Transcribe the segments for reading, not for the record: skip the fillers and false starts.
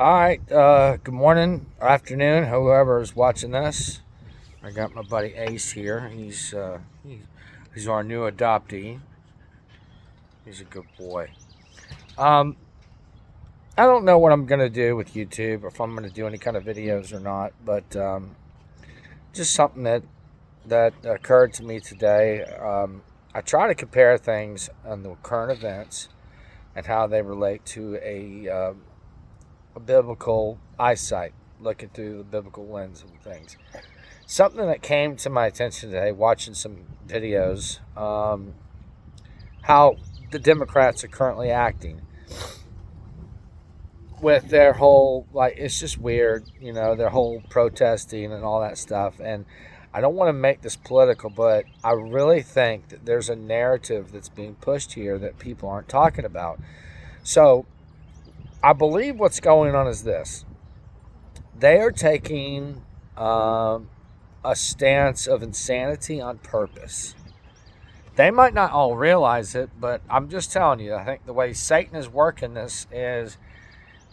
All right. Good morning or afternoon, whoever is watching this. I got my buddy Ace here. He's our new adoptee. He's a good boy. Um, I don't know what I'm gonna do with YouTube, or if I'm gonna do any kind of videos or not. But just something that occurred to me today. I try to compare things on the current events and how they relate to a biblical eyesight, looking through the biblical lens of things. Something that came to my attention today, watching some videos, how the Democrats are currently acting with their whole, like, it's just weird, their whole protesting and all that stuff. And I don't want to make this political, but I really think that there's a narrative that's being pushed here that people aren't talking about. So I believe what's going on is this: they are taking a stance of insanity on purpose. They might not all realize it, but I'm just telling you, I think the way Satan is working this is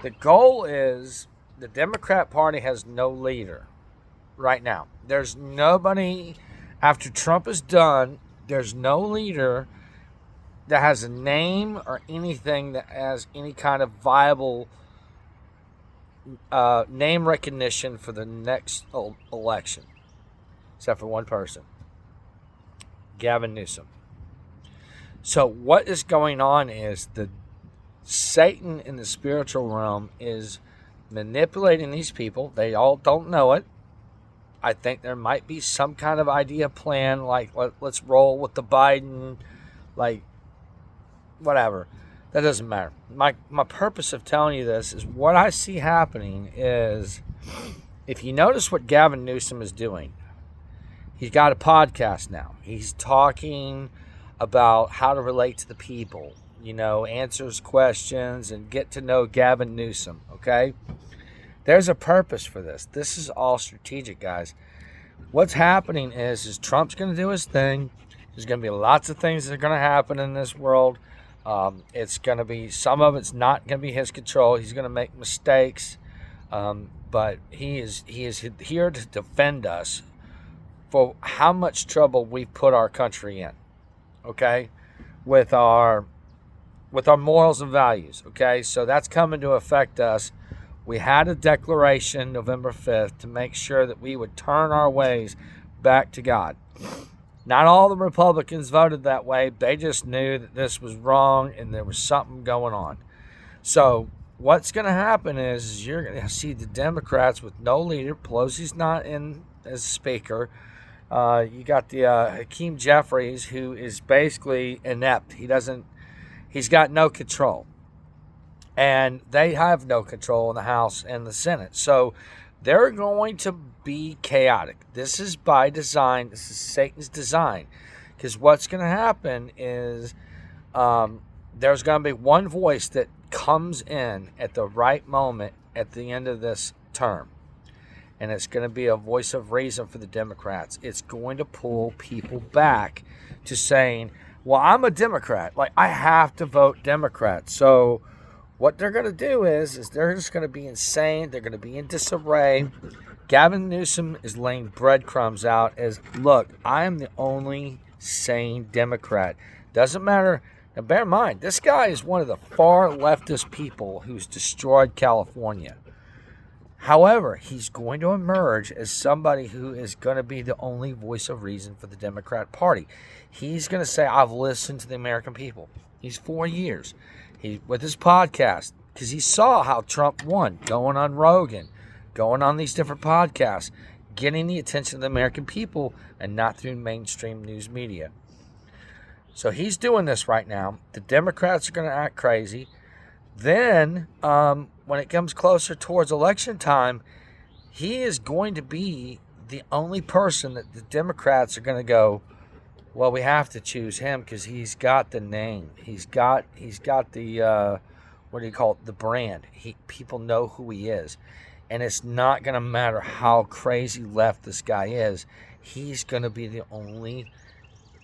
the goal is the Democrat Party has no leader right now. There's nobody, after Trump is done, there's no leader that has a name or anything that has any kind of viable name recognition for the next election, except for one person, Gavin Newsom. So what is going on is the Satan in the spiritual realm is manipulating these people. They all don't know it. I think there might be some kind of idea plan, like let's roll with the Biden, like whatever. That doesn't matter. My purpose of telling you this is what I see happening is, if you notice what Gavin Newsom is doing, he's got a podcast now. He's talking about how to relate to the people, answers questions and get to know Gavin Newsom, okay? There's a purpose for this. This is all strategic, guys. What's happening is Trump's going to do his thing. There's going to be lots of things that are going to happen in this world. It's going to be, some of it's not going to be his control. He's going to make mistakes, but he is here to defend us for how much trouble we've put our country in, okay, with our morals and values, okay? So that's coming to affect us. We had a declaration November 5th to make sure that we would turn our ways back to God. Not all the Republicans voted that way. They just knew that this was wrong and there was something going on. So what's going to happen is you're going to see the Democrats with no leader. Pelosi's not in as speaker. You got the Hakeem Jeffries, who is basically inept. He's got no control. And they have no control in the House and the Senate. So they're going to be chaotic. This is by design. This is Satan's design. Because what's going to happen is there's going to be one voice that comes in at the right moment at the end of this term. And it's going to be a voice of reason for the Democrats. It's going to pull people back to saying, well, I'm a Democrat. Like, I have to vote Democrat. So what they're going to do is they're just going to be insane. They're going to be in disarray. Gavin Newsom is laying breadcrumbs out as, look, I am the only sane Democrat. Doesn't matter. Now, bear in mind, this guy is one of the far leftist people who's destroyed California. However, he's going to emerge as somebody who is going to be the only voice of reason for the Democrat Party. He's going to say, I've listened to the American people. He's 4 years. With his podcast, because he saw how Trump won, going on Rogan, going on these different podcasts, getting the attention of the American people and not through mainstream news media. So he's doing this right now. The Democrats are going to act crazy. Then, when it comes closer towards election time, he is going to be the only person that the Democrats are going to go, well, we have to choose him because he's got the name. He's got the, what do you call it, the brand. People know who he is. And it's not going to matter how crazy left this guy is. He's going to be the only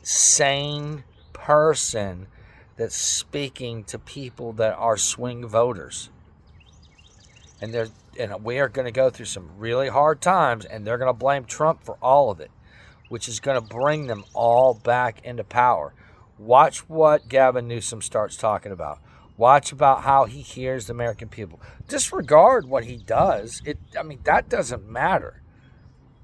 sane person that's speaking to people that are swing voters. and we are going to go through some really hard times, and they're going to blame Trump for all of it, which is going to bring them all back into power. Watch what Gavin Newsom starts talking about. Watch about how he hears the American people. Disregard what he does. That doesn't matter.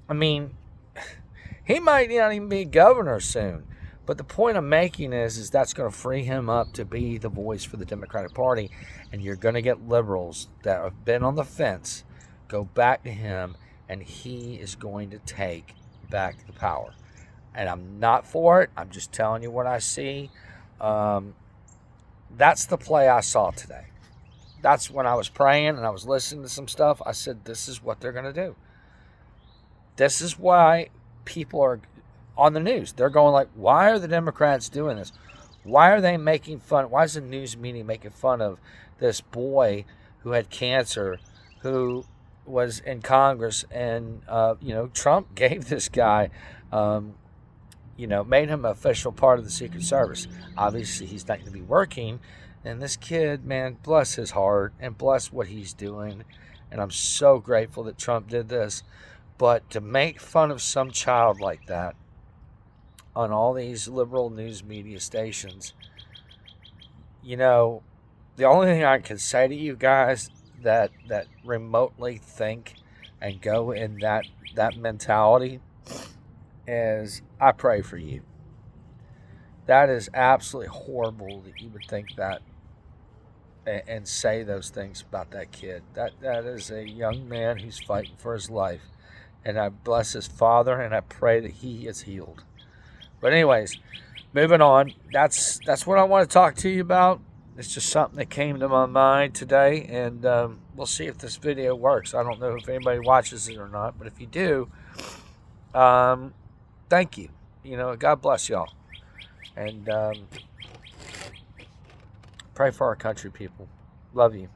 He might not even be governor soon. But the point I'm making is that's going to free him up to be the voice for the Democratic Party. And you're going to get liberals that have been on the fence go back to him, and he is going to take back the power. And I'm not for it. I'm just telling you what I see. That's the play I saw today. That's when I was praying and I was listening to some stuff. I said, this is what they're going to do. This is why people are on the news. They're going like, why are the Democrats doing this? Why are they making fun? Why is the news media making fun of this boy who had cancer, who was in Congress, and Trump gave this guy, made him an official part of the Secret Service. Obviously, he's not going to be working. And this kid, man, bless his heart and bless what he's doing. And I'm so grateful that Trump did this. But to make fun of some child like that on all these liberal news media stations, the only thing I can say to you guys that remotely think and go in that mentality is, I pray for you. That is absolutely horrible that you would think that and say those things about that kid. That is a young man who's fighting for his life. And I bless his father, and I pray that he is healed. But anyways, moving on. That's what I want to talk to you about. It's just something that came to my mind today, and we'll see if this video works. I don't know if anybody watches it or not, but if you do, thank you. God bless y'all. And pray for our country, people. Love you.